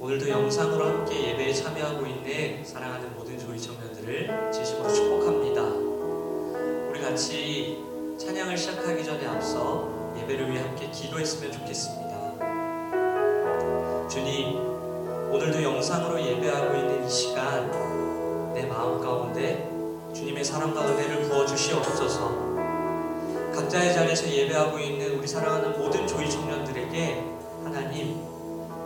오늘도 영상으로 함께 예배에 참여하고 있는 사랑하는 모든 조이 청년들을 진심으로 축복합니다. 우리 같이 찬양을 시작하기 전에 앞서 예배를 위해 함께 기도했으면 좋겠습니다. 주님, 오늘도 영상으로 예배하고 있는 이 시간, 내 마음 가운데 주님의 사랑과 은혜를 부어주시옵소서. 각자의 자리에서 예배하고 있는 우리 사랑하는 모든 조이 청년들에게 하나님,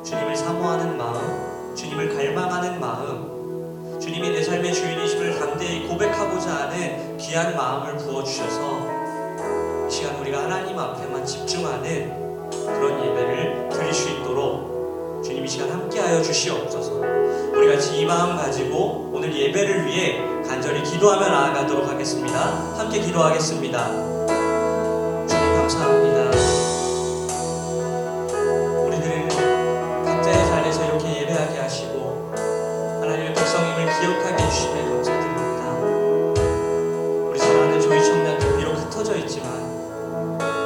주님을 사모하는 마음, 주님을 갈망하는 마음, 주님이 내 삶의 주인이심을 담대히 고백하고자 하는 귀한 마음을 부어주셔서 이 시간 우리가 하나님 앞에만 집중하는 그런 예배를 드릴 수 있도록 주님 이 시간 함께하여 주시옵소서. 우리 같이 이 마음 가지고 오늘 예배를 위해 간절히 기도하며 나아가도록 하겠습니다. 함께 기도하겠습니다. 주님 감사합니다. 우리들은 각자의 자리에서 이렇게 예배하게 하시고 하나님의 백성임을 기억하게 해주심에 감사드립니다. 우리 사랑하는 조이 청년들 비록 흩어져 있지만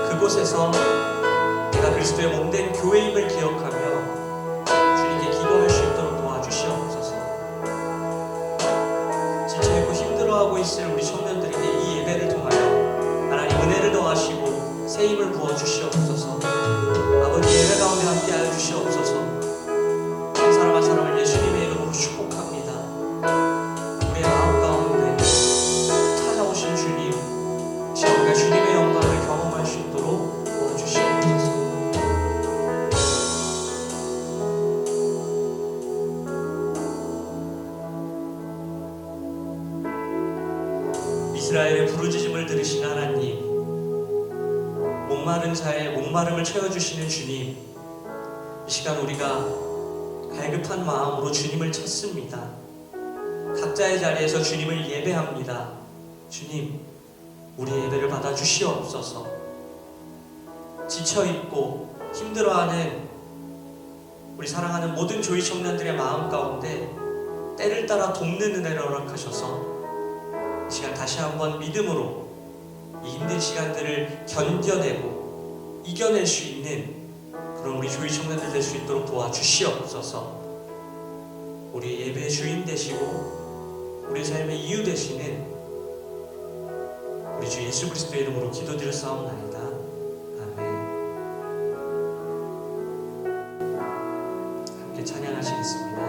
그곳에서 내가 그리스도의 몸된 교회임을 기억하며 주님께 기도할 수 있도록 도와주시옵소서. 지쳐있고 힘들어하고 있을 우리 청년들에게 이 예배를 통하여 하나님 은혜를 더하시고 새 힘을 부어주시옵소서. 아버지 예배 가운데 함께하여 주시옵소서. 한 사람 한 사람을 예수님의 이름으로 축복합니다. 우리의 마음 가운데 찾아오신 주님, 우리가 주님의 영광을 경험할 수 있도록 도와주시옵소서. 이스라엘의 부르짖음을 들으신 하나님, 목마른 자의 목마름을 채워주시는 주님, 이 시간 우리가 갈급한 마음으로 주님을 찾습니다. 각자의 자리에서 주님을 예배합니다. 주님, 우리의 예배를 받아주시옵소서. 지쳐있고 힘들어하는 우리 사랑하는 모든 조이 청년들의 마음 가운데 때를 따라 돕는 은혜를 허락하셔서 이 시간 다시 한번 믿음으로 이 힘든 시간들을 견뎌내고 이겨낼 수 있는 그런 우리 조이 청년들 될 수 있도록 도와주시옵소서. 우리의 예배의 주인 되시고 우리의 삶의 이유 되시는 우리 주 예수 그리스도의 이름으로 기도드렸사옵나이다. 아멘. 함께 찬양하시겠습니다.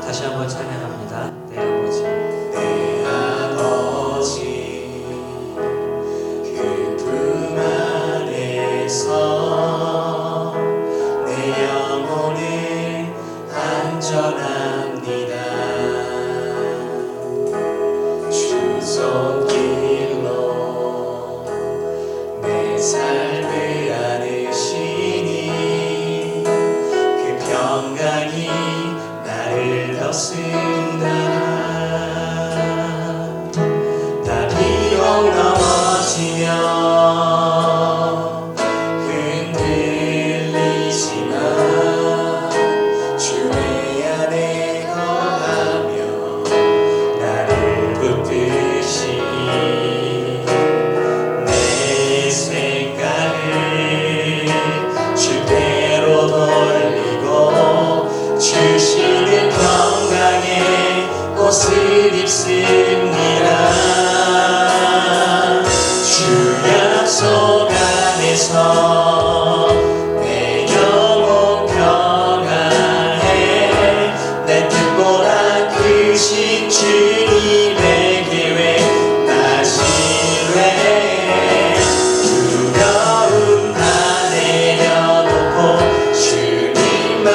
다시 한번 찬양합니다. 내 아버지, 내 아버지, 그 품 안에서 내 영혼은 안전합니다. 주 손길로 내 삶을 안으시니 그 평강이 나를 덮습니다. 나 비록 넘어지며 흔들리지만 주의 안에 거하며 나를 붙드시니 내 생각을 주대로 돌리고 주시는 평강의 옷을 입습니다. 주 약속 안에서 내 영혼 평안해. 내 뜻보다 크신 주님의 계획 나 신뢰해. 두려움 다 내려놓고 주님만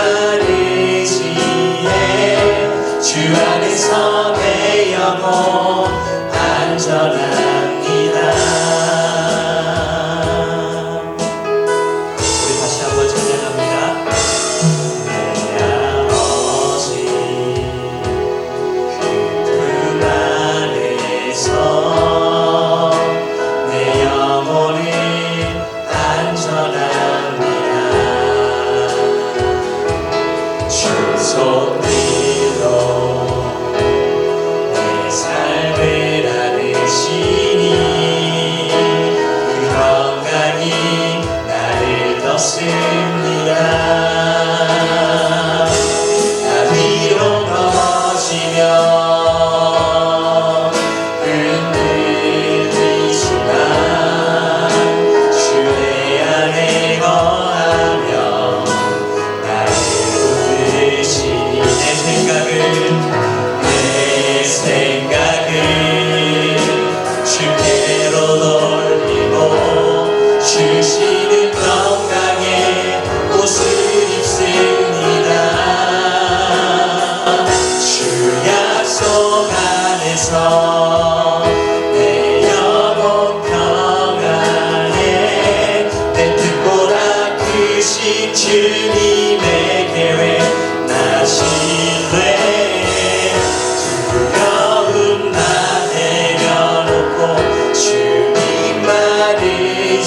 의지해. 주 안에서 내 영혼 안전합니다.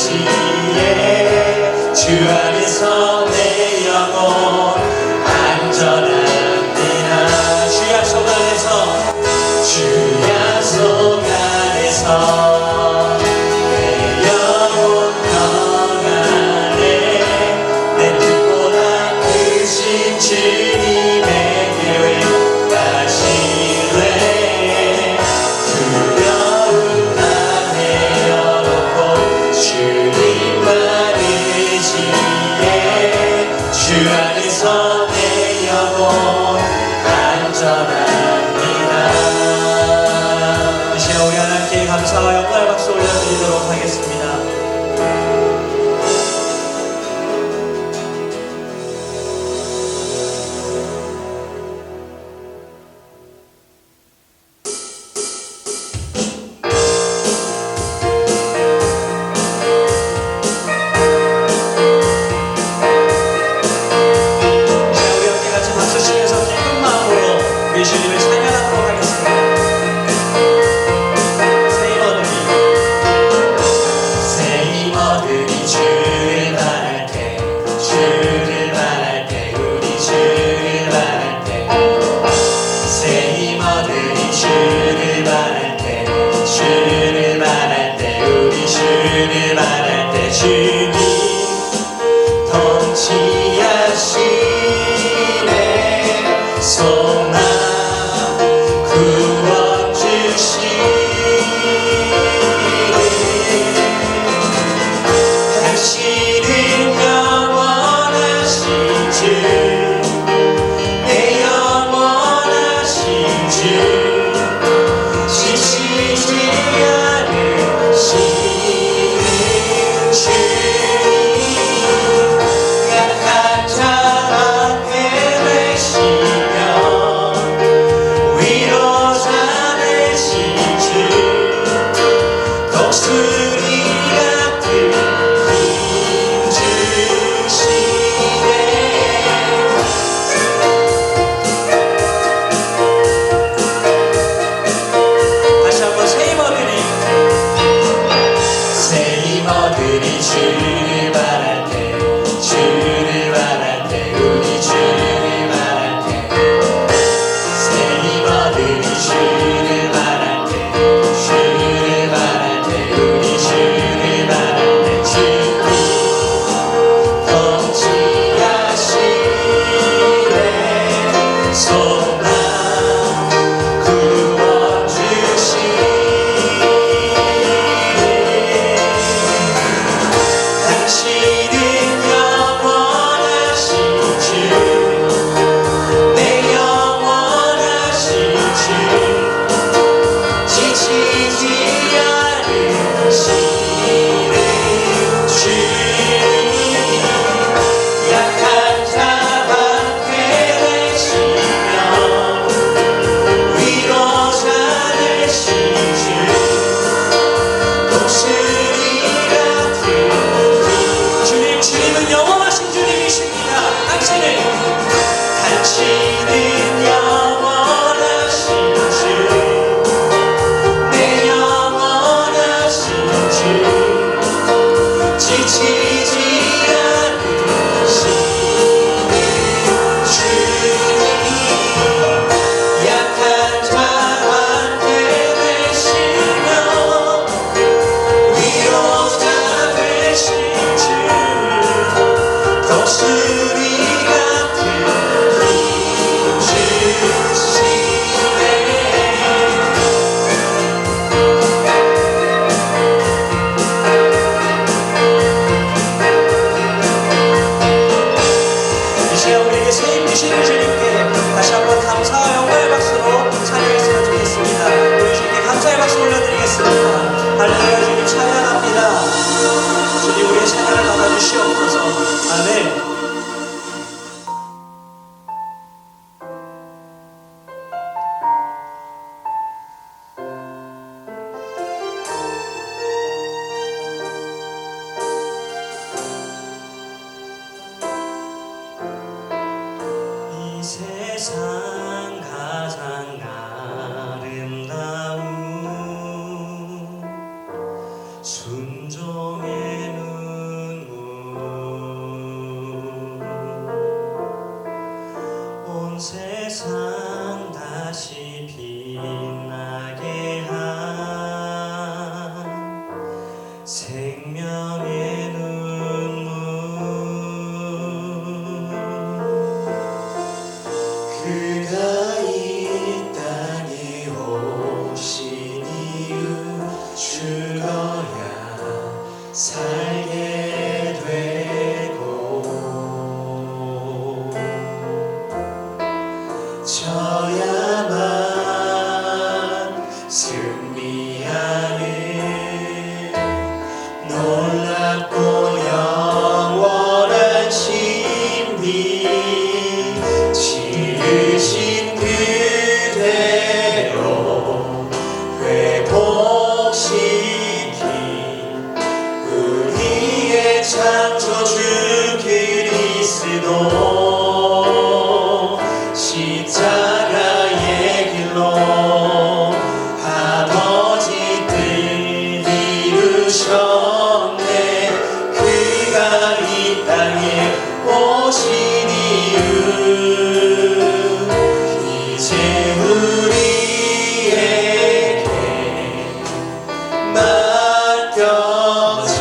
의지해 주 안에서 내 영혼 안전합니다. 주 약속 안에서 주 약속 안에서 내 영혼 평안해 내 뜻보다 크신 주님의 계획 가시네 두려움 다 내려놓고 주님만 의지해 주 안에서 내 영혼 안전합니다. 이 시간 우리 하나님께 감사와 영광의 박수 올려드리도록 하겠습니다. 우리 함께 같이 박수 치면서 기쁜 마음으로 우리 주님을 찬양하도록 하겠습니다. 새 힘어들이 주를 바랄 때 주를 바랄 때 우리 주를 바랄 때새 힘어들이 주를 바랄 때 주를 바랄 때 우리 주를 바랄 때 주님 통치하시네 소망 구원 주시네 당신은 영원하신 주 내 영원하신 주 지치지 않으시는 주님 약한 자 앞에 되시며 위로자 되신 주 독수리 같은 힘 주시네 다시 한번 새 힘어들이 새 힘어들이 주를 바랄 때 주를 바랄 때 우리 주를 바랄 때새 힘어들이 주를 바랄 때 주를 바랄 때 우리 주를 바랄 때 주님 통치하시네 소망 구원 주시네 당신은 영원하신 주 내 영원하신 주 지치지 않으시는 주님 약한 자 앞에 되시며 위로자 되신 주 독수리 같은 주님은 영원하신 주님이십니다. 당신은 영원하신 주 내 영원하신 주 지치지 않으시는 주님 약한 자 앞에 되시며 위로자 되신 주 독수리 같은 힘 주시네 이 시간 우리에게 새 힘 주시는 주님께 다시 한번 감사와 영광의 박수로 찬양했으면 좋겠습니다. 우리 주님께 감사의 박수 올려드리겠습니다. 할렐루야 주님 찬양합니다. 주님 우리의 찬양을 받아주시옵소서. 아멘. 이 세상 가장 아름다운 순종의 눈물 온 세상 다시 빛나게 한 생명의 눈물 그가 이 땅에 오신 이유 죽어야 살게 되고 져야만 승리하는 놀랍고 영원한 신비 지으신 그대로 회복시킨 우리의 창조주 그리스도 십자가의 길로 아버지 뜻 이루셨네. 그가 이 땅에 오신 이유 이제 우리에게 맡겨진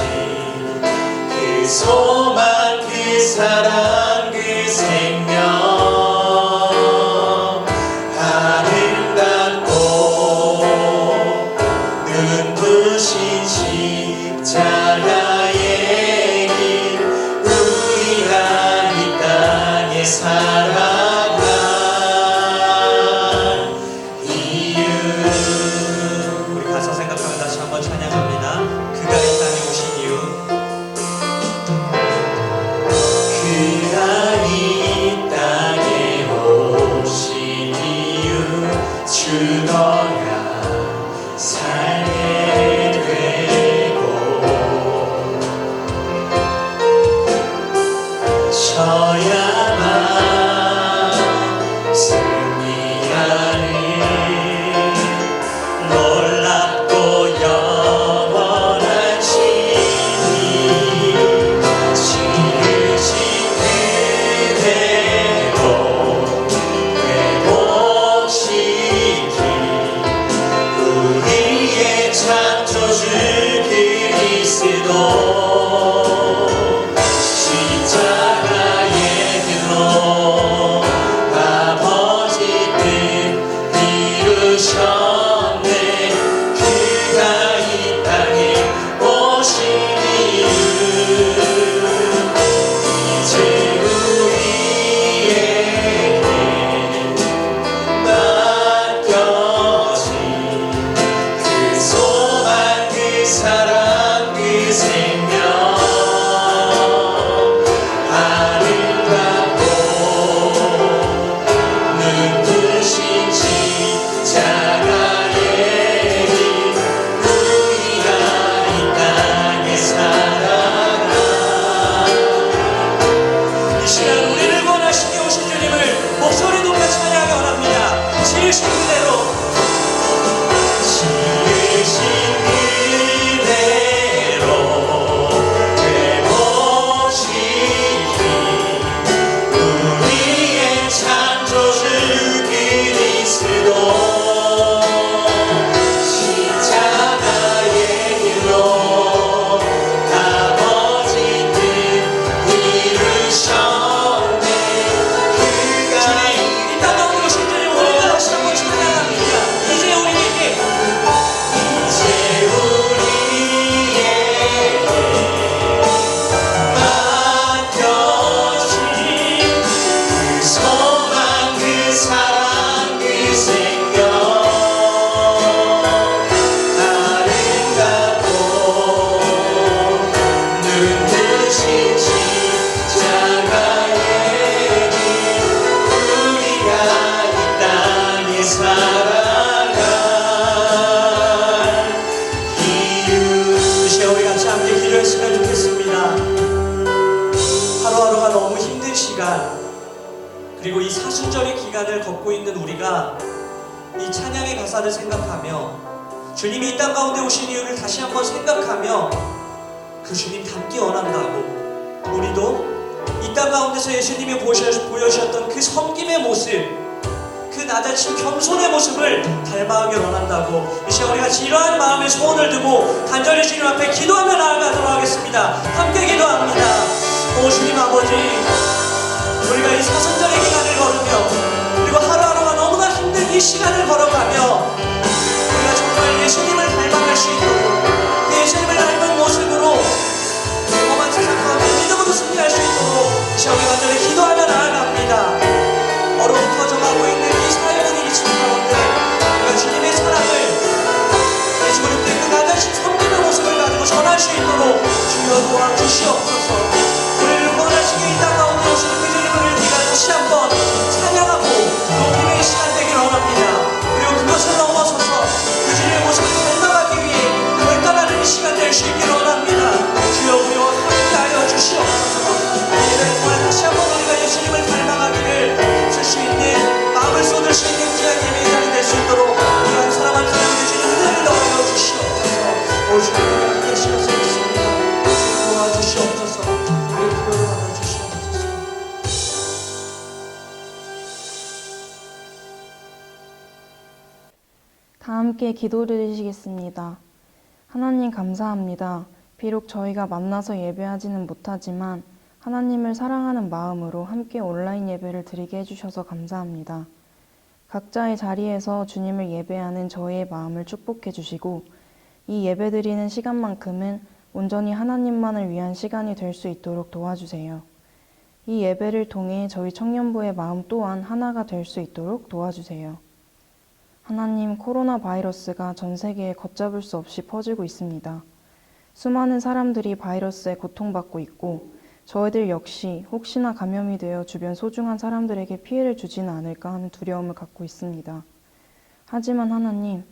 그 소망 그 사랑 그 생명 아름답고 눈부신 십자가의 길 우리가 이 땅에 살아갈 이유 우리 가사 생각하면 다시 한번 찬양합니다. 그가 이 땅에 오신 이유 그가 이 땅에 오신 이유 죽어야 살게 되고 져야만 승리하는 놀랍고 영원한 신이 지으신 그대로 회복시킨 우리의 창조주 그리스도 십자가의 길로 아버지 뜻 이루셨네. 그가 이 땅에 오신 이유 이제 우리에게 맡겨진 그 소망 그 사랑 그 생명 아름답고 눈부신 십자가의 길 우리가 이 땅에 살아가 이 시간 우리를 원하시게 오신 주님을 목소리 높여 찬양하기 원합니다. 지으신 그대로 지으신 그대로 회복시킨 우리의 창조주 그리스도 십자가의 길로 아버지 뜻 이루셨네. 그가 이 땅 가운데 오신 주님 우리가 다시 한번 찬양합니다. 이제 우리에게 이제 우리에게 맡겨진 그 소망 그 사랑 그 생명 아름답고 눈부신 십자가의 길 우리가 이 땅에 살아갈 이유 이제 우리 같이 함께 기도했으면 좋겠습니다. 하루하루가 너무 힘든 시간 그리고 이 사순절의 기간을 걷고 있는 우리가 이 찬양의 가사를 생각하며 주님이 이 땅 가운데 오신 이유를 다시 한번 생각하며 그 주님 닮기 원한다고 우리도 이 땅 가운데서 예수님이 보여주셨던 그 섬김의 모습, 그 낮아진 겸손의 모습을 닮아가길 원한다고 이 시간 우리 같이 이러한 마음의 소원을 두고 간절히 주님 앞에 기도하며 나아가도록 하겠습니다. 함께 기도합니다. 오 주님 아버지, 우리가 이 사순절의 기간을 걸으며 그리고 하루하루가 너무나 힘든 이 시간을 걸어가며 우리가 정말 예수님을 닮아갈 수 있도록 그 예수님을 닮은 모습으로 험한 세상 가운데 믿음으로 승리할 수 있도록 이 시간 우리 간절히 기도하며 나아갑니다. 얼어붙어져가고 있는 이 사역은 이 시간 가운데 우리가 주님의 사랑을 예수 그리스도의 그 낮아진 섬기는 모습을 가지고 전할 수 있도록 주여 도와주시옵소서. 우리를 원하시게 이 땅 가운데 오시는 그 주님을 우리가 다시 한번 찬양하고 높임의 시간 되기를 원합니다. 그리고 그것을 넘어서서 그 주님의 모습을 닮아가기 위해 결단하는 이 시간 될 수 있기를 원합니다. 주여 우리와 함께하여 주시옵소서. 예배를 통해 다시 한번 우리가 예수님을 닮아가기를 힘쓸 수 있는 마음을 쏟을 수 있는 귀한 예배의 자리 될 수 있도록 우리 한 사람 한 사람에게 주님 은혜를 넣어 주시옵소서. 오 주님 우리 함께 하시면서 있습니다. 도와주시옵소서. 우리의 기도를 받아주시옵소서. 다 함께 기도를 드리시겠습니다. 하나님 감사합니다. 비록 저희가 만나서 예배하지는 못하지만 하나님을 사랑하는 마음으로 함께 온라인 예배를 드리게 해주셔서 감사합니다. 각자의 자리에서 주님을 예배하는 저희의 마음을 축복해 주시고 이 예배 드리는 시간만큼은 온전히 하나님만을 위한 시간이 될 수 있도록 도와주세요. 이 예배를 통해 저희 청년부의 마음 또한 하나가 될 수 있도록 도와주세요. 하나님, 코로나 바이러스가 전 세계에 걷잡을 수 없이 퍼지고 있습니다. 수많은 사람들이 바이러스에 고통받고 있고 저희들 역시 혹시나 감염이 되어 주변 소중한 사람들에게 피해를 주지는 않을까 하는 두려움을 갖고 있습니다. 하지만 하나님,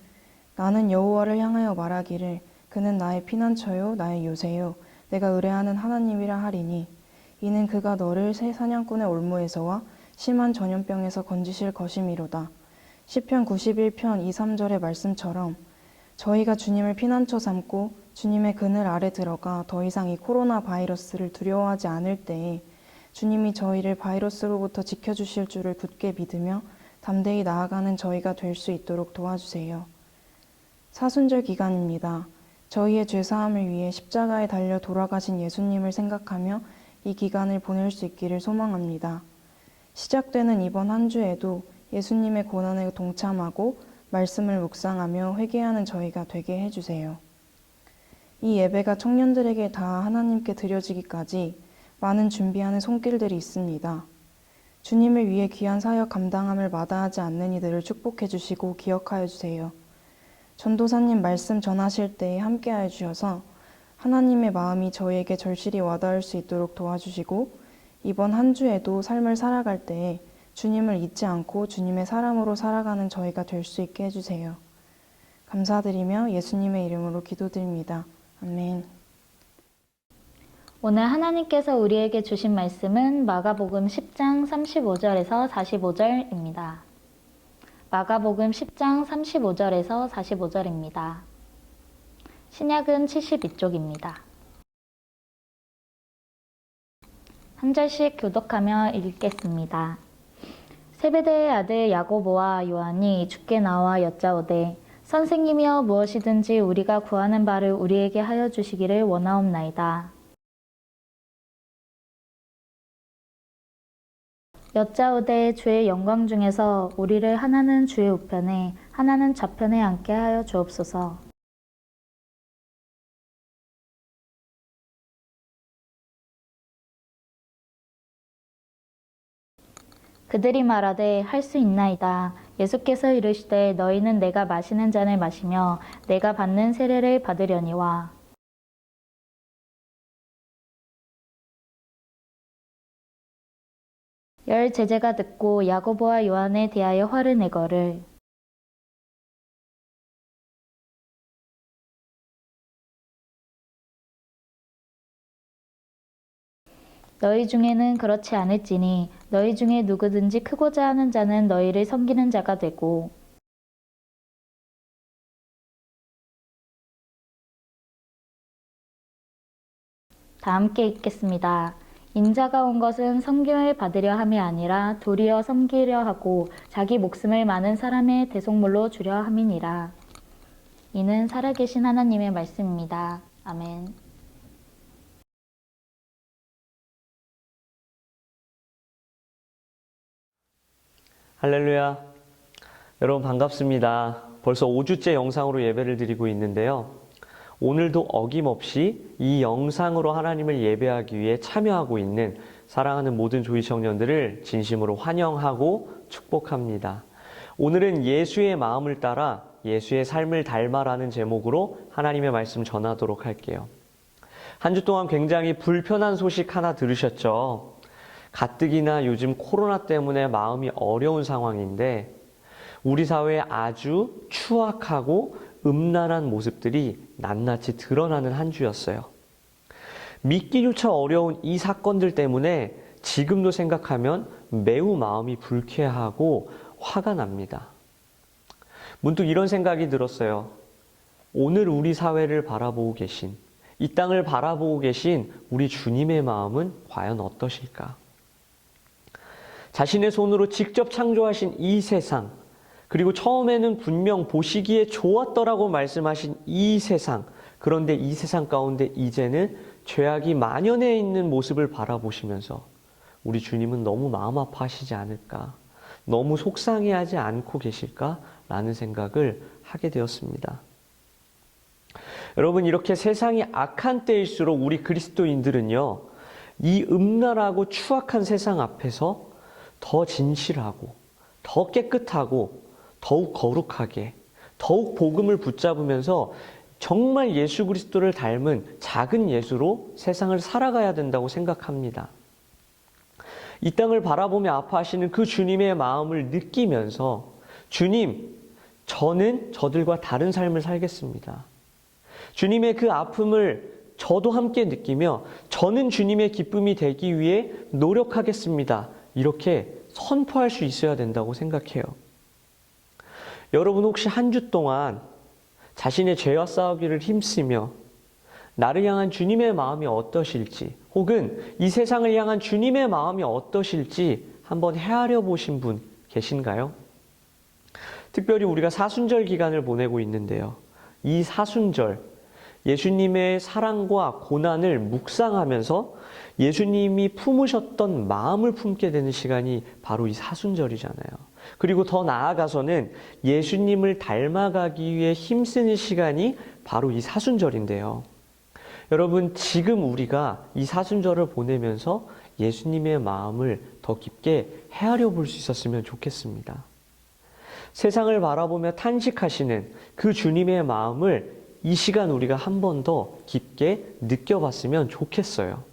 나는 여호와를 향하여 말하기를 그는 나의 피난처요 나의 요새요 내가 의뢰하는 하나님이라 하리니 이는 그가 너를 새 사냥꾼의 올무에서와 심한 전염병에서 건지실 것이미로다. 시편 91편 2, 3절의 말씀처럼 저희가 주님을 피난처 삼고 주님의 그늘 아래 들어가 더 이상 이 코로나 바이러스를 두려워하지 않을 때에 주님이 저희를 바이러스로부터 지켜주실 줄을 굳게 믿으며 담대히 나아가는 저희가 될 수 있도록 도와주세요. 사순절 기간입니다. 저희의 죄사함을 위해 십자가에 달려 돌아가신 예수님을 생각하며 이 기간을 보낼 수 있기를 소망합니다. 시작되는 이번 한 주에도 예수님의 고난에 동참하고 말씀을 묵상하며 회개하는 저희가 되게 해주세요. 이 예배가 청년들에게 다 하나님께 드려지기까지 많은 준비하는 손길들이 있습니다. 주님을 위해 귀한 사역 감당함을 마다하지 않는 이들을 축복해 주시고 기억하여 주세요. 전도사님 말씀 전하실 때에 함께하여 주셔서 하나님의 마음이 저희에게 절실히 와닿을 수 있도록 도와주시고 이번 한 주에도 삶을 살아갈 때에 주님을 잊지 않고 주님의 사람으로 살아가는 저희가 될 수 있게 해주세요. 감사드리며 예수님의 이름으로 기도드립니다. 아멘. 오늘 하나님께서 우리에게 주신 말씀은 마가복음 10장 35절에서 45절입니다. 마가복음 10장 35절에서 45절입니다. 신약은 72쪽입니다. 한 절씩 교독하며 읽겠습니다. 세베대의 아들 야고보와 요한이 주께 나와 여짜오되 선생님이여 무엇이든지 우리가 구하는 바를 우리에게 하여 주시기를 원하옵나이다. 여짜오되 주의 영광 중에서 우리를 하나는 주의 우편에 하나는 좌편에 앉게 하여 주옵소서. 그들이 말하되 할 수 있나이다. 예수께서 이르시되 너희는 내가 마시는 잔을 마시며 내가 받는 세례를 받으려니와. 열 제자가 듣고 야고보와 요한에 대하여 화를 내거를 너희 중에는 그렇지 않을지니 너희 중에 누구든지 크고자 하는 자는 너희를 섬기는 자가 되고 다 함께 읽겠습니다. 인자가 온 것은 섬김을 받으려 함이 아니라 도리어 섬기려 하고 자기 목숨을 많은 사람의 대속물로 주려 함이니라. 이는 살아계신 하나님의 말씀입니다. 아멘. 할렐루야. 여러분 반갑습니다. 벌써 5주째 영상으로 예배를 드리고 있는데요. 오늘도 어김없이 이 영상으로 하나님을 예배하기 위해 참여하고 있는 사랑하는 모든 조이 청년들을 진심으로 환영하고 축복합니다. 오늘은 예수의 마음을 따라 예수의 삶을 닮아라는 제목으로 하나님의 말씀 전하도록 할게요. 한 주 동안 굉장히 불편한 소식 하나 들으셨죠? 가뜩이나 요즘 코로나 때문에 마음이 어려운 상황인데 우리 사회에 아주 추악하고 음란한 모습들이 낱낱이 드러나는 한 주였어요. 믿기조차 어려운 이 사건들 때문에 지금도 생각하면 매우 마음이 불쾌하고 화가 납니다. 문득 이런 생각이 들었어요. 오늘 우리 사회를 바라보고 계신, 이 땅을 바라보고 계신 우리 주님의 마음은 과연 어떠실까? 자신의 손으로 직접 창조하신 이 세상, 그리고 처음에는 분명 보시기에 좋았더라고 말씀하신 이 세상, 그런데 이 세상 가운데 이제는 죄악이 만연해 있는 모습을 바라보시면서 우리 주님은 너무 마음 아파하시지 않을까, 너무 속상해하지 않고 계실까? 라는 생각을 하게 되었습니다. 여러분, 이렇게 세상이 악한 때일수록 우리 그리스도인들은요, 이 음란하고 추악한 세상 앞에서 더 진실하고, 더 깨끗하고, 더욱 거룩하게, 더욱 복음을 붙잡으면서 정말 예수 그리스도를 닮은 작은 예수로 세상을 살아가야 된다고 생각합니다. 이 땅을 바라보며 아파하시는 그 주님의 마음을 느끼면서 주님, 저는 저들과 다른 삶을 살겠습니다. 주님의 그 아픔을 저도 함께 느끼며 저는 주님의 기쁨이 되기 위해 노력하겠습니다. 이렇게 선포할 수 있어야 된다고 생각해요. 여러분 혹시 한 주 동안 자신의 죄와 싸우기를 힘쓰며 나를 향한 주님의 마음이 어떠실지, 혹은 이 세상을 향한 주님의 마음이 어떠실지 한번 헤아려 보신 분 계신가요? 특별히 우리가 사순절 기간을 보내고 있는데요. 이 사순절, 예수님의 사랑과 고난을 묵상하면서 예수님이 품으셨던 마음을 품게 되는 시간이 바로 이 사순절이잖아요. 그리고 더 나아가서는 예수님을 닮아가기 위해 힘쓰는 시간이 바로 이 사순절인데요. 여러분, 지금 우리가 이 사순절을 보내면서 예수님의 마음을 더 깊게 헤아려 볼 수 있었으면 좋겠습니다. 세상을 바라보며 탄식하시는 그 주님의 마음을 이 시간 우리가 한 번 더 깊게 느껴봤으면 좋겠어요.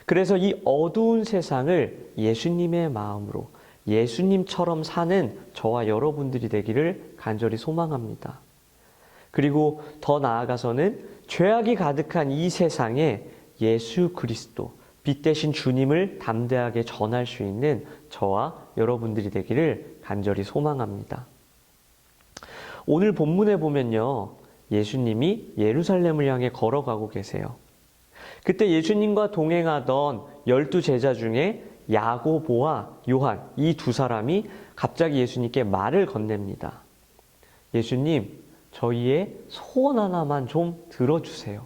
그래서 이 어두운 세상을 예수님의 마음으로, 예수님처럼 사는 저와 여러분들이 되기를 간절히 소망합니다. 그리고 더 나아가서는 죄악이 가득한 이 세상에 예수 그리스도, 빛 대신 주님을 담대하게 전할 수 있는 저와 여러분들이 되기를 간절히 소망합니다. 오늘 본문에 보면요, 예수님이 예루살렘을 향해 걸어가고 계세요. 그때 예수님과 동행하던 12제자 중에 야고보와 요한, 이 두 사람이 갑자기 예수님께 말을 건넵니다. 예수님, 저희의 소원 하나만 좀 들어주세요.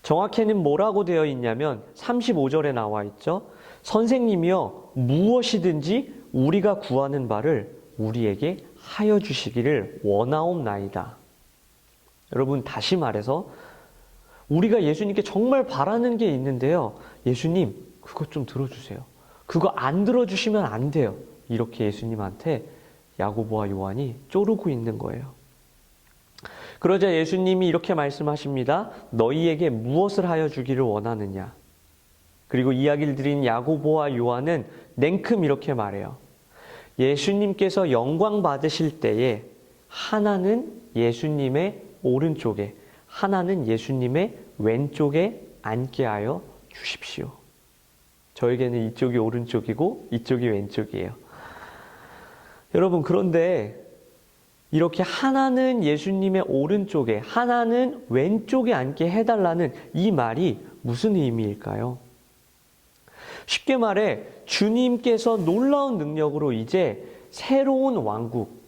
정확히는 뭐라고 되어 있냐면 35절에 나와 있죠. 선생님이여, 무엇이든지 우리가 구하는 바를 우리에게 하여 주시기를 원하옵나이다. 여러분, 다시 말해서 우리가 예수님께 정말 바라는 게 있는데요. 예수님, 그것 좀 들어주세요. 그거 안 들어주시면 안 돼요. 이렇게 예수님한테 야고보와 요한이 쪼르고 있는 거예요. 그러자 예수님이 이렇게 말씀하십니다. 너희에게 무엇을 하여 주기를 원하느냐? 그리고 이야기를 드린 야고보와 요한은 냉큼 이렇게 말해요. 예수님께서 영광 받으실 때에 하나는 예수님의 오른쪽에, 하나는 예수님의 왼쪽에 앉게 하여 주십시오. 저에게는 이쪽이 오른쪽이고 이쪽이 왼쪽이에요. 여러분, 그런데 이렇게 하나는 예수님의 오른쪽에, 하나는 왼쪽에 앉게 해달라는 이 말이 무슨 의미일까요? 쉽게 말해 주님께서 놀라운 능력으로 이제 새로운 왕국,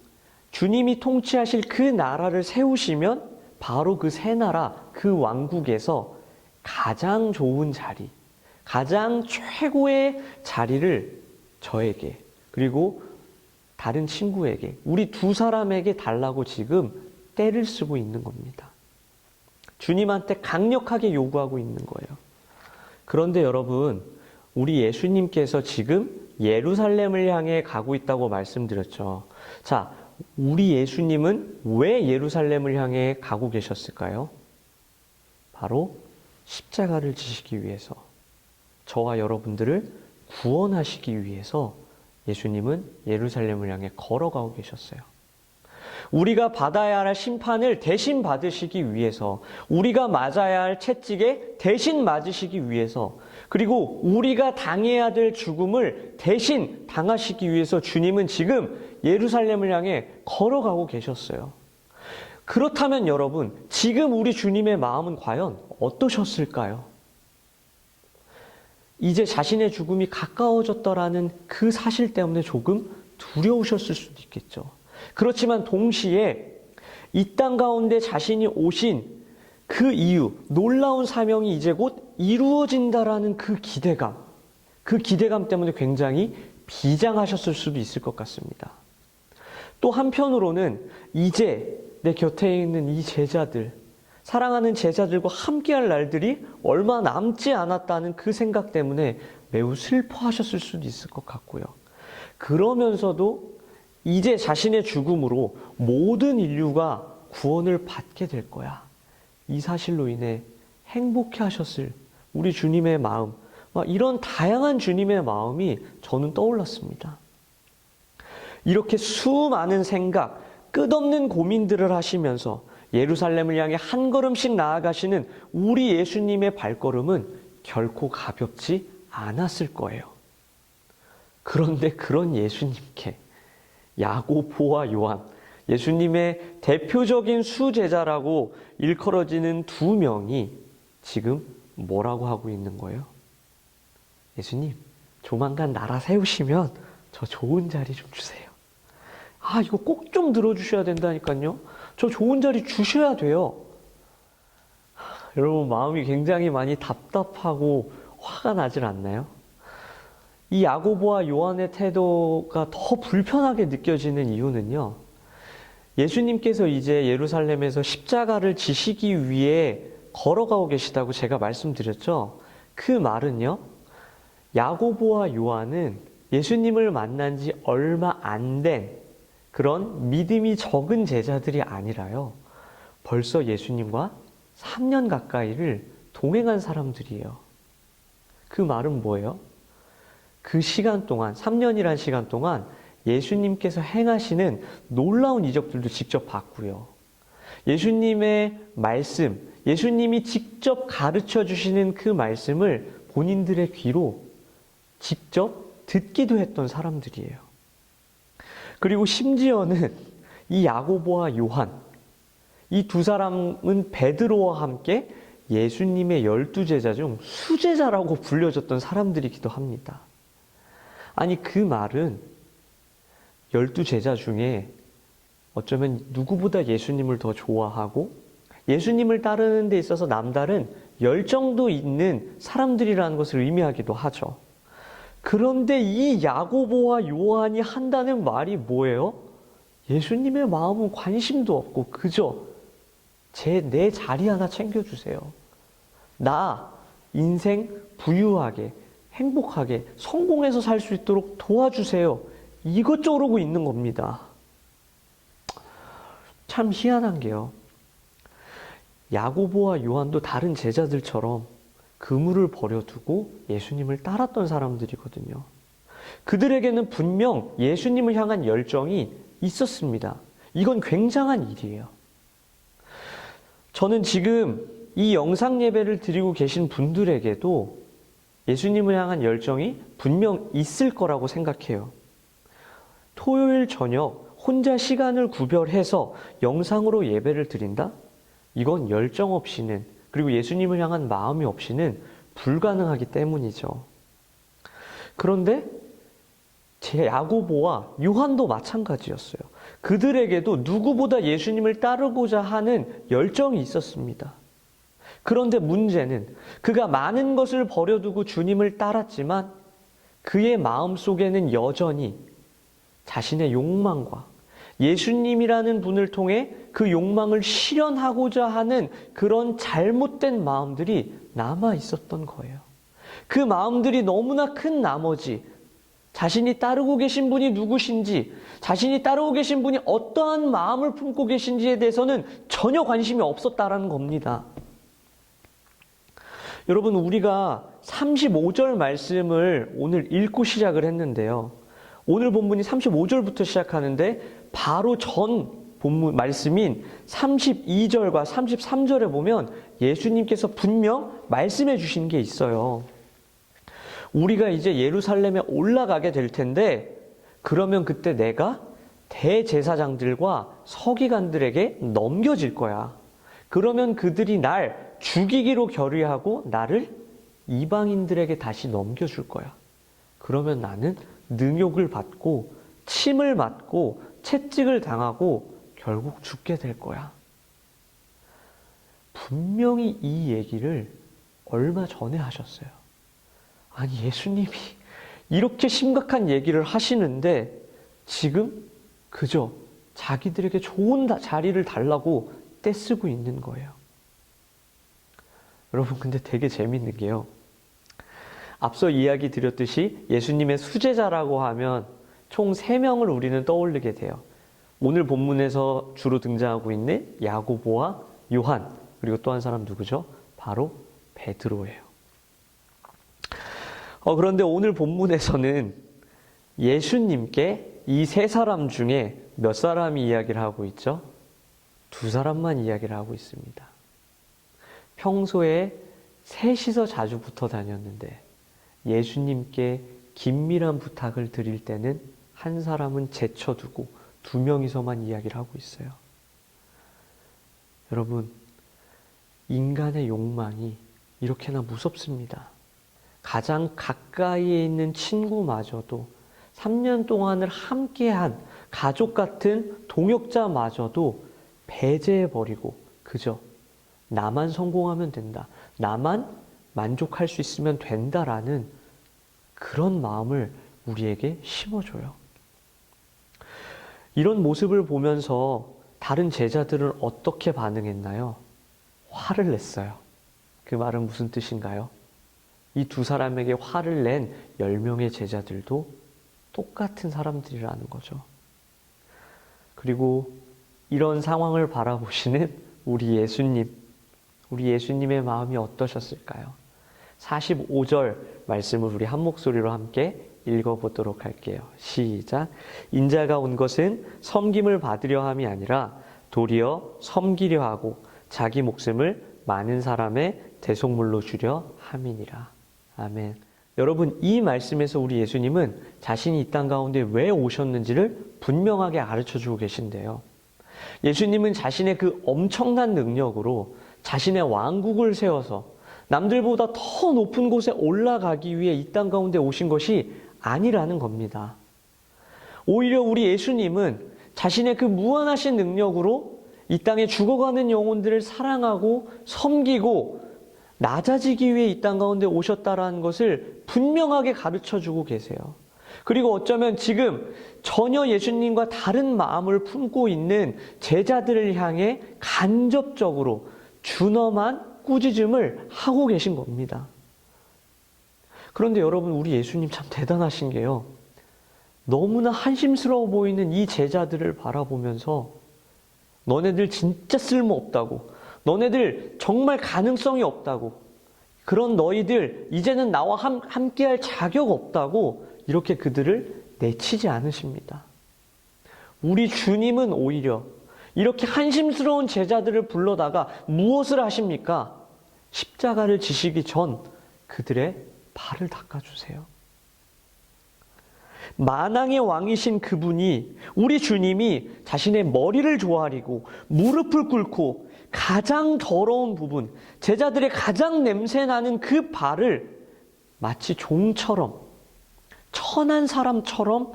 주님이 통치하실 그 나라를 세우시면 바로 그 새 나라, 그 왕국에서 가장 좋은 자리, 가장 최고의 자리를 저에게 그리고 다른 친구에게, 우리 두 사람에게 달라고 지금 때를 쓰고 있는 겁니다. 주님한테 강력하게 요구하고 있는 거예요. 그런데 여러분, 우리 예수님께서 지금 예루살렘을 향해 가고 있다고 말씀드렸죠. 자, 우리 예수님은 왜 예루살렘을 향해 가고 계셨을까요? 바로 십자가를 지시기 위해서, 저와 여러분들을 구원하시기 위해서 예수님은 예루살렘을 향해 걸어가고 계셨어요. 우리가 받아야 할 심판을 대신 받으시기 위해서, 우리가 맞아야 할 채찍에 대신 맞으시기 위해서, 그리고 우리가 당해야 될 죽음을 대신 당하시기 위해서 주님은 지금 예루살렘을 향해 걸어가고 계셨어요. 그렇다면 여러분, 지금 우리 주님의 마음은 과연 어떠셨을까요? 이제 자신의 죽음이 가까워졌더라는 그 사실 때문에 조금 두려우셨을 수도 있겠죠. 그렇지만 동시에 이 땅 가운데 자신이 오신 그 이유, 놀라운 사명이 이제 곧 이루어진다라는 그 기대감 때문에 굉장히 비장하셨을 수도 있을 것 같습니다. 또 한편으로는 이제 내 곁에 있는 이 제자들, 사랑하는 제자들과 함께할 날들이 얼마 남지 않았다는 그 생각 때문에 매우 슬퍼하셨을 수도 있을 것 같고요. 그러면서도 이제 자신의 죽음으로 모든 인류가 구원을 받게 될 거야. 이 사실로 인해 행복해 하셨을 우리 주님의 마음, 이런 다양한 주님의 마음이 저는 떠올랐습니다. 이렇게 수많은 생각, 끝없는 고민들을 하시면서 예루살렘을 향해 한 걸음씩 나아가시는 우리 예수님의 발걸음은 결코 가볍지 않았을 거예요. 그런데 그런 예수님께 야고보와 요한, 예수님의 대표적인 수제자라고 일컬어지는 두 명이 지금 뭐라고 하고 있는 거예요? 예수님, 조만간 나라 세우시면 저 좋은 자리 좀 주세요. 이거 꼭 좀 들어주셔야 된다니까요. 저 좋은 자리 주셔야 돼요. 여러분, 마음이 굉장히 많이 답답하고 화가 나질 않나요? 이 야고보와 요한의 태도가 더 불편하게 느껴지는 이유는요, 예수님께서 이제 예루살렘에서 십자가를 지시기 위해 걸어가고 계시다고 제가 말씀드렸죠. 그 말은요, 야고보와 요한은 예수님을 만난 지 얼마 안 된 그런 믿음이 적은 제자들이 아니라요, 벌써 예수님과 3년 가까이를 동행한 사람들이에요. 그 말은 뭐예요? 그 시간 동안, 3년이란 시간 동안 예수님께서 행하시는 놀라운 이적들도 직접 봤고요. 예수님의 말씀, 예수님이 직접 가르쳐 주시는 그 말씀을 본인들의 귀로 직접 듣기도 했던 사람들이에요. 그리고 심지어는 이 야고보와 요한, 이 두 사람은 베드로와 함께 예수님의 12제자 중 수제자라고 불려졌던 사람들이기도 합니다. 아니, 그 말은 12제자 중에 어쩌면 누구보다 예수님을 더 좋아하고 예수님을 따르는 데 있어서 남다른 열정도 있는 사람들이라는 것을 의미하기도 하죠. 그런데 이 야고보와 요한이 한다는 말이 뭐예요? 예수님의 마음은 관심도 없고 그저 내 자리 하나 챙겨주세요. 나 인생 부유하게, 행복하게, 성공해서 살 수 있도록 도와주세요. 이것 저러고 있는 겁니다. 참 희한한 게요, 야고보와 요한도 다른 제자들처럼 그물을 버려두고 예수님을 따랐던 사람들이거든요. 그들에게는 분명 예수님을 향한 열정이 있었습니다. 이건 굉장한 일이에요. 저는 지금 이 영상 예배를 드리고 계신 분들에게도 예수님을 향한 열정이 분명 있을 거라고 생각해요. 토요일 저녁 혼자 시간을 구별해서 영상으로 예배를 드린다? 이건 열정 없이는 그리고 예수님을 향한 마음이 없이는 불가능하기 때문이죠. 그런데 제 야고보와 요한도 마찬가지였어요. 그들에게도 누구보다 예수님을 따르고자 하는 열정이 있었습니다. 그런데 문제는 그가 많은 것을 버려두고 주님을 따랐지만 그의 마음 속에는 여전히 자신의 욕망과 예수님이라는 분을 통해 그 욕망을 실현하고자 하는 그런 잘못된 마음들이 남아 있었던 거예요. 그 마음들이 너무나 큰 나머지 자신이 따르고 계신 분이 누구신지, 자신이 따르고 계신 분이 어떠한 마음을 품고 계신지에 대해서는 전혀 관심이 없었다라는 겁니다. 여러분, 우리가 35절 말씀을 오늘 읽고 시작을 했는데요. 오늘 본문이 35절부터 시작하는데 바로 전 본문 말씀인 32절과 33절에 보면 예수님께서 분명 말씀해 주신 게 있어요. 우리가 이제 예루살렘에 올라가게 될 텐데 그러면 그때 내가 대제사장들과 서기관들에게 넘겨질 거야. 그러면 그들이 날 죽이기로 결의하고 나를 이방인들에게 다시 넘겨줄 거야. 그러면 나는 능욕을 받고 침을 맞고 채찍을 당하고 결국 죽게 될 거야. 분명히 이 얘기를 얼마 전에 하셨어요. 아니, 예수님이 이렇게 심각한 얘기를 하시는데 지금 그저 자기들에게 좋은 자리를 달라고 떼쓰고 있는 거예요. 여러분, 근데 되게 재밌는 게요. 앞서 이야기 드렸듯이 예수님의 수제자라고 하면 총 3명을 우리는 떠올리게 돼요. 오늘 본문에서 주로 등장하고 있는 야고보와 요한, 그리고 또 한 사람 누구죠? 바로 베드로예요. 그런데 오늘 본문에서는 예수님께 이 3사람 중에 몇 사람이 이야기를 하고 있죠? 2사람만 이야기를 하고 있습니다. 평소에 셋이서 자주 붙어 다녔는데 예수님께 긴밀한 부탁을 드릴 때는 한 사람은 제쳐두고 2명이서만 이야기를 하고 있어요. 여러분, 인간의 욕망이 이렇게나 무섭습니다. 가장 가까이에 있는 친구마저도 3년 동안을 함께한 가족 같은 동역자마저도 배제해버리고 그저 나만 성공하면 된다, 나만 만족할 수 있으면 된다라는 그런 마음을 우리에게 심어줘요. 이런 모습을 보면서 다른 제자들은 어떻게 반응했나요? 화를 냈어요. 그 말은 무슨 뜻인가요? 이 2사람에게 화를 낸 10명의 제자들도 똑같은 사람들이라는 거죠. 그리고 이런 상황을 바라보시는 우리 예수님의 마음이 어떠셨을까요? 45절 말씀을 우리 한 목소리로 함께 읽어보도록 할게요. 시작. 인자가 온 것은 섬김을 받으려 함이 아니라 도리어 섬기려 하고 자기 목숨을 많은 사람의 대속물로 주려 함이니라. 아멘. 여러분, 이 말씀에서 우리 예수님은 자신이 이 땅 가운데 왜 오셨는지를 분명하게 가르쳐주고 계신데요. 예수님은 자신의 그 엄청난 능력으로 자신의 왕국을 세워서 남들보다 더 높은 곳에 올라가기 위해 이 땅 가운데 오신 것이 아니라는 겁니다. 오히려 우리 예수님은 자신의 그 무한하신 능력으로 이 땅에 죽어가는 영혼들을 사랑하고 섬기고 낮아지기 위해 이 땅 가운데 오셨다라는 것을 분명하게 가르쳐주고 계세요. 그리고 어쩌면 지금 전혀 예수님과 다른 마음을 품고 있는 제자들을 향해 간접적으로 준엄한 꾸짖음을 하고 계신 겁니다. 그런데 여러분, 우리 예수님 참 대단하신 게요. 너무나 한심스러워 보이는 이 제자들을 바라보면서 너네들 진짜 쓸모없다고, 너네들 정말 가능성이 없다고, 그런 너희들 이제는 나와 함께할 자격 없다고 이렇게 그들을 내치지 않으십니다. 우리 주님은 오히려 이렇게 한심스러운 제자들을 불러다가 무엇을 하십니까? 십자가를 지시기 전 그들의 발을 닦아주세요. 만왕의 왕이신 그분이, 우리 주님이 자신의 머리를 조아리고 무릎을 꿇고 가장 더러운 부분, 제자들의 가장 냄새나는 그 발을 마치 종처럼, 천한 사람처럼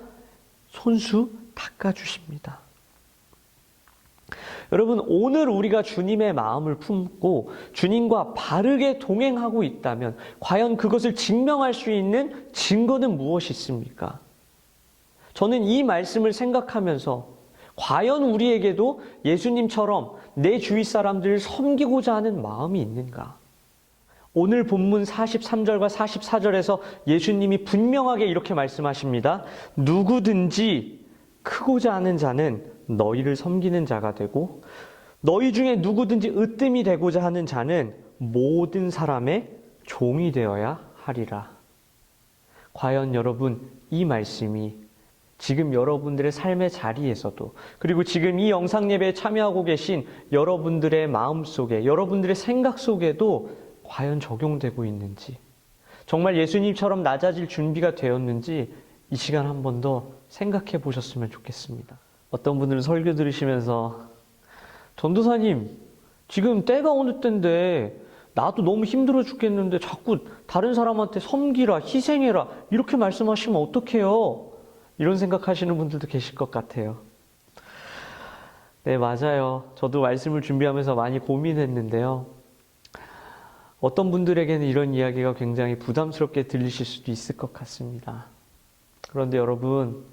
손수 닦아주십니다. 여러분, 오늘 우리가 주님의 마음을 품고 주님과 바르게 동행하고 있다면 과연 그것을 증명할 수 있는 증거는 무엇이 있습니까? 저는 이 말씀을 생각하면서 과연 우리에게도 예수님처럼 내 주위 사람들을 섬기고자 하는 마음이 있는가? 오늘 본문 43절과 44절에서 예수님이 분명하게 이렇게 말씀하십니다. 누구든지 크고자 하는 자는 너희를 섬기는 자가 되고 너희 중에 누구든지 으뜸이 되고자 하는 자는 모든 사람의 종이 되어야 하리라. 과연 여러분, 이 말씀이 지금 여러분들의 삶의 자리에서도, 그리고 지금 이 영상 예배에 참여하고 계신 여러분들의 마음속에, 여러분들의 생각 속에도 과연 적용되고 있는지, 정말 예수님처럼 낮아질 준비가 되었는지 이 시간 한 번 더 생각해 보셨으면 좋겠습니다. 어떤 분들은 설교 들으시면서 전도사님, 지금 때가 어느 때인데 나도 너무 힘들어 죽겠는데 자꾸 다른 사람한테 섬기라, 희생해라 이렇게 말씀하시면 어떡해요? 이런 생각하시는 분들도 계실 것 같아요. 네, 맞아요. 저도 말씀을 준비하면서 많이 고민했는데요. 어떤 분들에게는 이런 이야기가 굉장히 부담스럽게 들리실 수도 있을 것 같습니다. 그런데 여러분,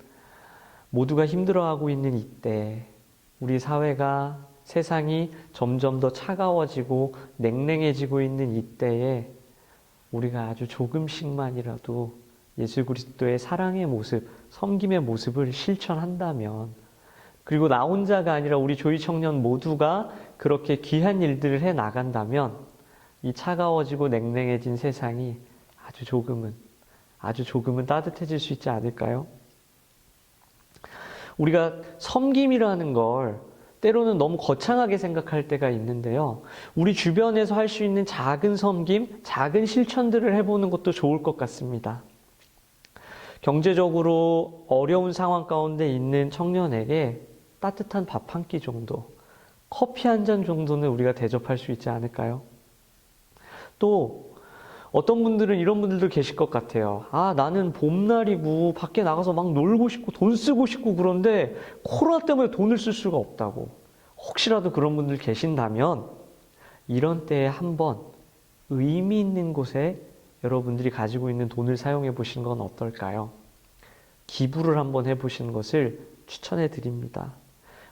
모두가 힘들어하고 있는 이때, 우리 사회가, 세상이 점점 더 차가워지고 냉랭해지고 있는 이때에 우리가 아주 조금씩만이라도 예수 그리스도의 사랑의 모습, 섬김의 모습을 실천한다면, 그리고 나 혼자가 아니라 우리 조이 청년 모두가 그렇게 귀한 일들을 해 나간다면 이 차가워지고 냉랭해진 세상이 아주 조금은 따뜻해질 수 있지 않을까요? 우리가 섬김이라는 걸 때로는 너무 거창하게 생각할 때가 있는데요. 우리 주변에서 할 수 있는 작은 섬김, 작은 실천들을 해보는 것도 좋을 것 같습니다. 경제적으로 어려운 상황 가운데 있는 청년에게 따뜻한 밥 한 끼 정도, 커피 한 잔 정도는 우리가 대접할 수 있지 않을까요? 또 어떤 분들은 이런 분들도 계실 것 같아요. 아, 나는 봄날이고 밖에 나가서 막 놀고 싶고 돈 쓰고 싶고 그런데 코로나 때문에 돈을 쓸 수가 없다고. 혹시라도 그런 분들 계신다면 이런 때에 한번 의미 있는 곳에 여러분들이 가지고 있는 돈을 사용해 보시는 건 어떨까요? 기부를 한번 해보시는 것을 추천해 드립니다.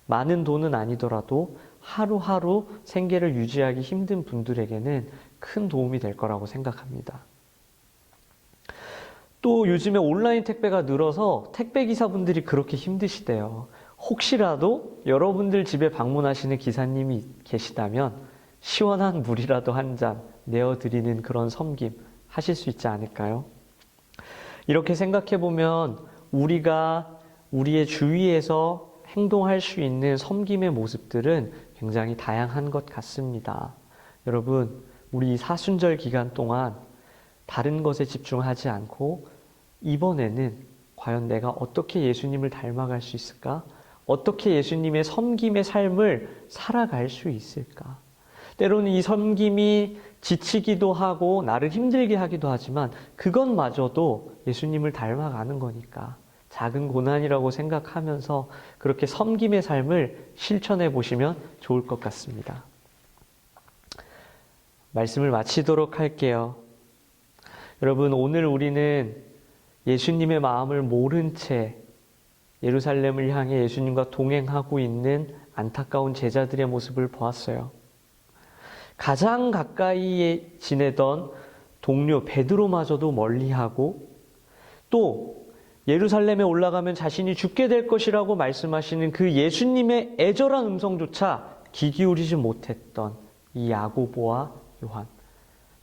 많은 돈은 아니더라도 하루하루 생계를 유지하기 힘든 분들에게는 큰 도움이 될 거라고 생각합니다. 또 요즘에 온라인 택배가 늘어서 택배 기사분들이 그렇게 힘드시대요. 혹시라도 여러분들 집에 방문하시는 기사님이 계시다면 시원한 물이라도 한 잔 내어드리는 그런 섬김 하실 수 있지 않을까요? 이렇게 생각해 보면 우리가 우리의 주위에서 행동할 수 있는 섬김의 모습들은 굉장히 다양한 것 같습니다. 여러분, 우리 사순절 기간 동안 다른 것에 집중하지 않고 이번에는 과연 내가 어떻게 예수님을 닮아갈 수 있을까? 어떻게 예수님의 섬김의 삶을 살아갈 수 있을까? 때로는 이 섬김이 지치기도 하고 나를 힘들게 하기도 하지만 그것마저도 예수님을 닮아가는 거니까 작은 고난이라고 생각하면서 그렇게 섬김의 삶을 실천해 보시면 좋을 것 같습니다. 말씀을 마치도록 할게요. 여러분, 오늘 우리는 예수님의 마음을 모른 채 예루살렘을 향해 예수님과 동행하고 있는 안타까운 제자들의 모습을 보았어요. 가장 가까이에 지내던 동료 베드로마저도 멀리하고 또 예루살렘에 올라가면 자신이 죽게 될 것이라고 말씀하시는 그 예수님의 애절한 음성조차 귀 기울이지 못했던 이 야고보와 요한,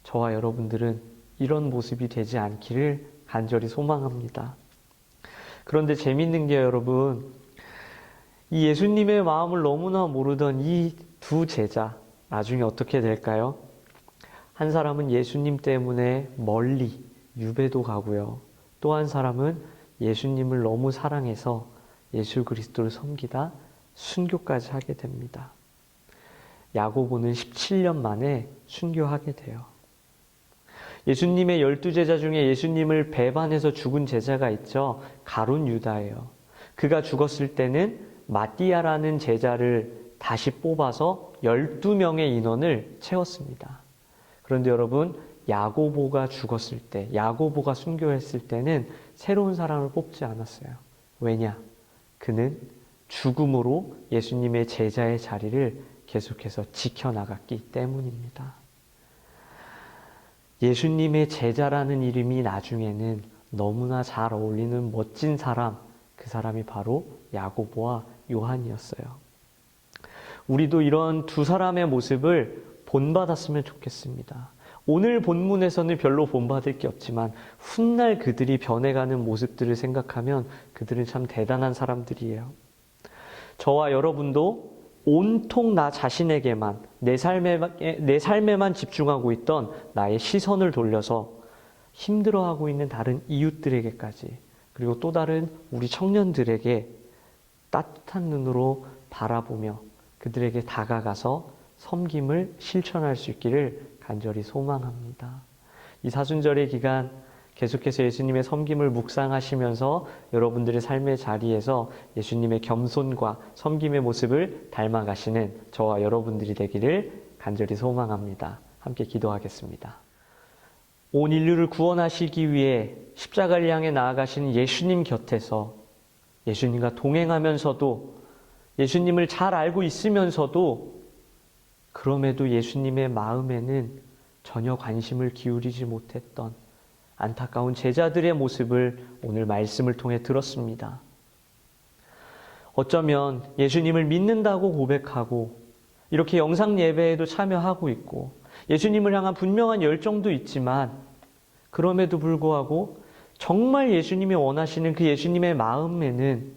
저와 여러분들은 이런 모습이 되지 않기를 간절히 소망합니다. 그런데 재밌는 게 여러분, 이 예수님의 마음을 너무나 모르던 이 두 제자, 나중에 어떻게 될까요? 한 사람은 예수님 때문에 멀리 유배도 가고요. 또 한 사람은 예수님을 너무 사랑해서 예수 그리스도를 섬기다 순교까지 하게 됩니다. 야고보는 17년 만에 순교하게 돼요. 예수님의 12제자 중에 예수님을 배반해서 죽은 제자가 있죠. 가룟 유다예요. 그가 죽었을 때는 마띠아라는 제자를 다시 뽑아서 12명의 인원을 채웠습니다. 그런데 여러분, 야고보가 죽었을 때, 야고보가 순교했을 때는 새로운 사람을 뽑지 않았어요. 왜냐? 그는 죽음으로 예수님의 제자의 자리를 계속해서 지켜나갔기 때문입니다. 예수님의 제자라는 이름이 나중에는 너무나 잘 어울리는 멋진 사람, 그 사람이 바로 야고보와 요한이었어요. 우리도 이런 두 사람의 모습을 본받았으면 좋겠습니다. 오늘 본문에서는 별로 본받을 게 없지만 훗날 그들이 변해가는 모습들을 생각하면 그들은 참 대단한 사람들이에요. 저와 여러분도 온통 나 자신에게만, 내 삶에만 집중하고 있던 나의 시선을 돌려서 힘들어하고 있는 다른 이웃들에게까지, 그리고 또 다른 우리 청년들에게 따뜻한 눈으로 바라보며 그들에게 다가가서 섬김을 실천할 수 있기를 간절히 소망합니다. 이 사순절의 기간 계속해서 예수님의 섬김을 묵상하시면서 여러분들의 삶의 자리에서 예수님의 겸손과 섬김의 모습을 닮아가시는 저와 여러분들이 되기를 간절히 소망합니다. 함께 기도하겠습니다. 온 인류를 구원하시기 위해 십자가를 향해 나아가시는 예수님 곁에서 예수님과 동행하면서도 예수님을 잘 알고 있으면서도 그럼에도 예수님의 마음에는 전혀 관심을 기울이지 못했던 안타까운 제자들의 모습을 오늘 말씀을 통해 들었습니다. 어쩌면 예수님을 믿는다고 고백하고 이렇게 영상 예배에도 참여하고 있고 예수님을 향한 분명한 열정도 있지만 그럼에도 불구하고 정말 예수님이 원하시는 그 예수님의 마음에는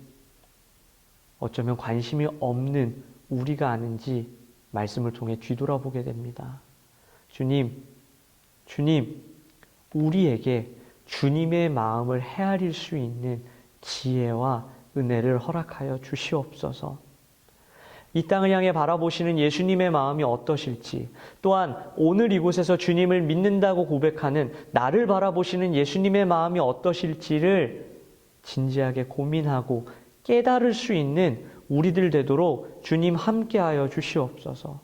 어쩌면 관심이 없는 우리가 아닌지 말씀을 통해 뒤돌아보게 됩니다. 주님, 우리에게 주님의 마음을 헤아릴 수 있는 지혜와 은혜를 허락하여 주시옵소서. 이 땅을 향해 바라보시는 예수님의 마음이 어떠실지, 또한 오늘 이곳에서 주님을 믿는다고 고백하는 나를 바라보시는 예수님의 마음이 어떠실지를 진지하게 고민하고 깨달을 수 있는 우리들 되도록 주님 함께하여 주시옵소서.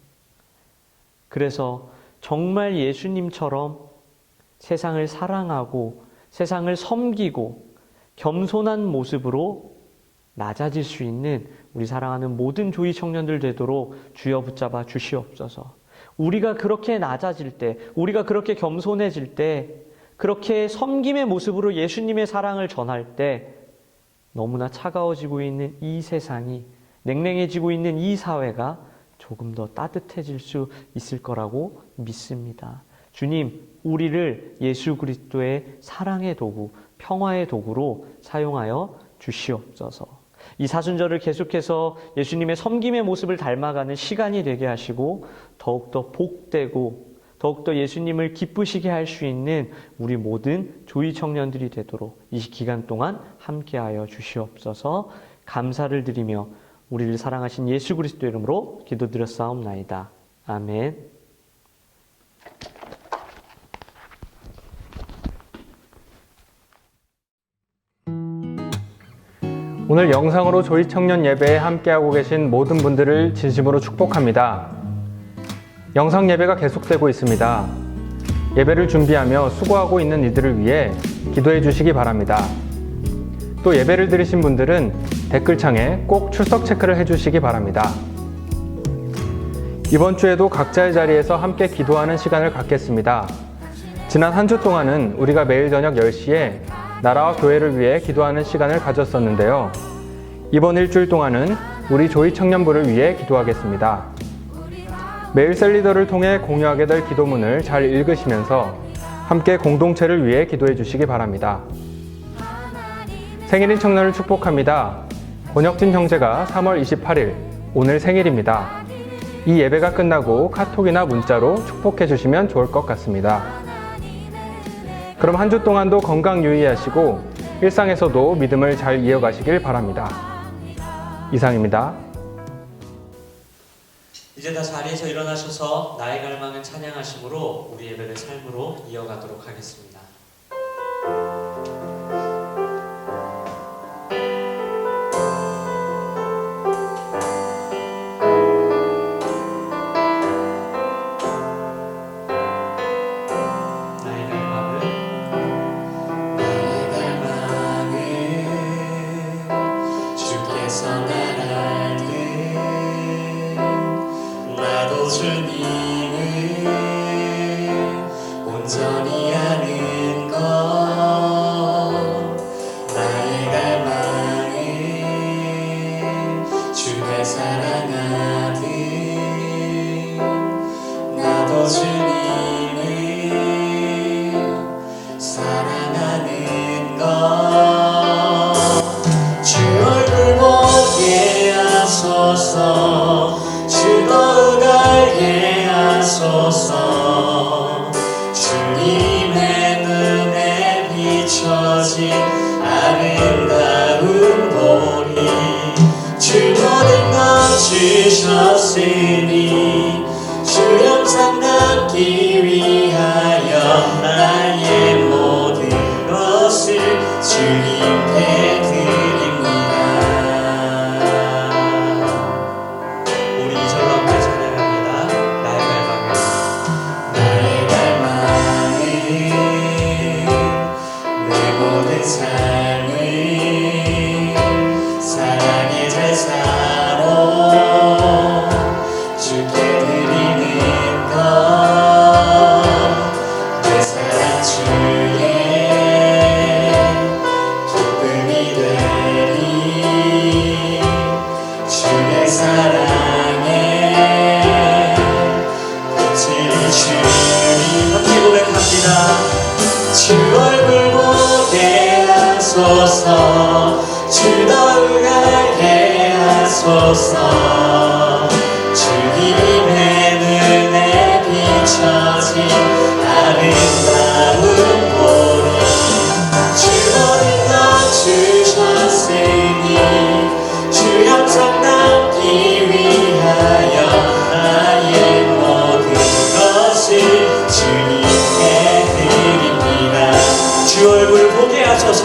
그래서 정말 예수님처럼 세상을 사랑하고 세상을 섬기고 겸손한 모습으로 낮아질 수 있는 우리 사랑하는 모든 조이 청년들 되도록 주여 붙잡아 주시옵소서. 우리가 그렇게 낮아질 때, 우리가 그렇게 겸손해질 때, 그렇게 섬김의 모습으로 예수님의 사랑을 전할 때 너무나 차가워지고 있는 이 세상이, 냉랭해지고 있는 이 사회가 조금 더 따뜻해질 수 있을 거라고 믿습니다. 주님, 우리를 예수 그리스도의 사랑의 도구, 평화의 도구로 사용하여 주시옵소서. 이 사순절을 계속해서 예수님의 섬김의 모습을 닮아가는 시간이 되게 하시고 더욱더 복되고 더욱더 예수님을 기쁘시게 할 수 있는 우리 모든 조이 청년들이 되도록 이 기간 동안 함께하여 주시옵소서. 감사를 드리며 우리를 사랑하신 예수 그리스도 이름으로 기도드렸사옵나이다. 아멘. 오늘 영상으로 조이 청년 예배에 함께하고 계신 모든 분들을 진심으로 축복합니다. 영상 예배가 계속되고 있습니다. 예배를 준비하며 수고하고 있는 이들을 위해 기도해 주시기 바랍니다. 또 예배를 들으신 분들은 댓글창에 꼭 출석 체크를 해주시기 바랍니다. 이번 주에도 각자의 자리에서 함께 기도하는 시간을 갖겠습니다. 지난 한 주 동안은 우리가 매일 저녁 10시에 나라와 교회를 위해 기도하는 시간을 가졌었는데요. 이번 일주일 동안은 우리 조이 청년부를 위해 기도하겠습니다. 매일 셀리더를 통해 공유하게 될 기도문을 잘 읽으시면서 함께 공동체를 위해 기도해 주시기 바랍니다. 생일인 청년을 축복합니다. 권혁진 형제가 3월 28일 오늘 생일입니다. 이 예배가 끝나고 카톡이나 문자로 축복해 주시면 좋을 것 같습니다. 그럼 한 주 동안도 건강 유의하시고 일상에서도 믿음을 잘 이어가시길 바랍니다. 이상입니다. 이제 이제 다 자리에서 일어나셔서 나의 갈망을 찬양하심으로 우리 예배를 삶으로 이어가도록 하겠습니다. 주님을 온전히 아는 것 나의 갈망은 주를 사랑하듯 나도 주님을 사랑하는 것 주 얼굴 보게 하소서 주 더욱 알게 하소서 주님의 눈에 비춰진 아름다운 보리 주 모든 것 주셨으니 주 영상 남기 위하여 나의 모든 것을 주님께 드립니다. 우리 이절로 함께 찬양합니다. 나의 갈망을 나의 갈망은 내 모든 삶을 사랑의 제사로 주께 드리는 것 내 사랑 주의 기쁨이 되리 주의 사랑에 함께 고백합니다. 주 얼굴 보게 하소서 주 더욱 알게 하소서 주님의 눈에 비춰진 아름다운 보리 주 모든 것 주셨으니 주 영상 남기 위하여 나의 모든 것을 주님께 드립니다. 주 얼굴 보게 하소서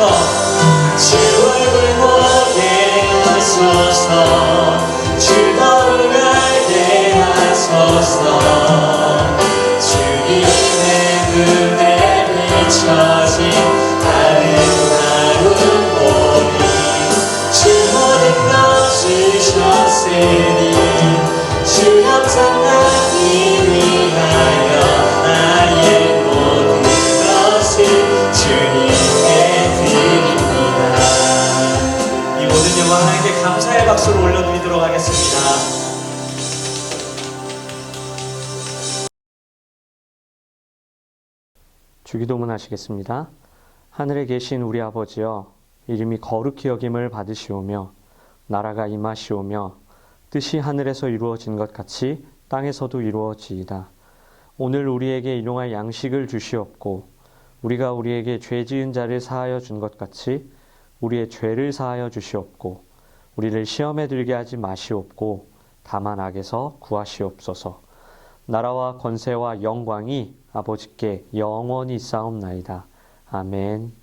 주 얼굴 보게 하소서 주 더욱 알게 하소서 주님의 눈에 비춰진 아름다운 보리 주 모든 것 주셨으니 주 영상 남기 위하여 나의 모든 것을 주님께 드립니다. 이 모든 영광 하나님께 감사의 박수를 올려드리도록 하겠습니다. 주기도문 하시겠습니다. 하늘에 계신 우리 아버지여, 이름이 거룩히 여김을 받으시오며 나라가 임하시오며 뜻이 하늘에서 이루어진 것 같이 땅에서도 이루어지이다. 오늘 우리에게 일용할 양식을 주시옵고 우리가 우리에게 죄 지은 자를 사하여 준 것 같이 우리의 죄를 사하여 주시옵고 우리를 시험에 들게 하지 마시옵고 다만 악에서 구하시옵소서. 나라와 권세와 영광이 아버지께 영원히 있사옵나이다. 아멘.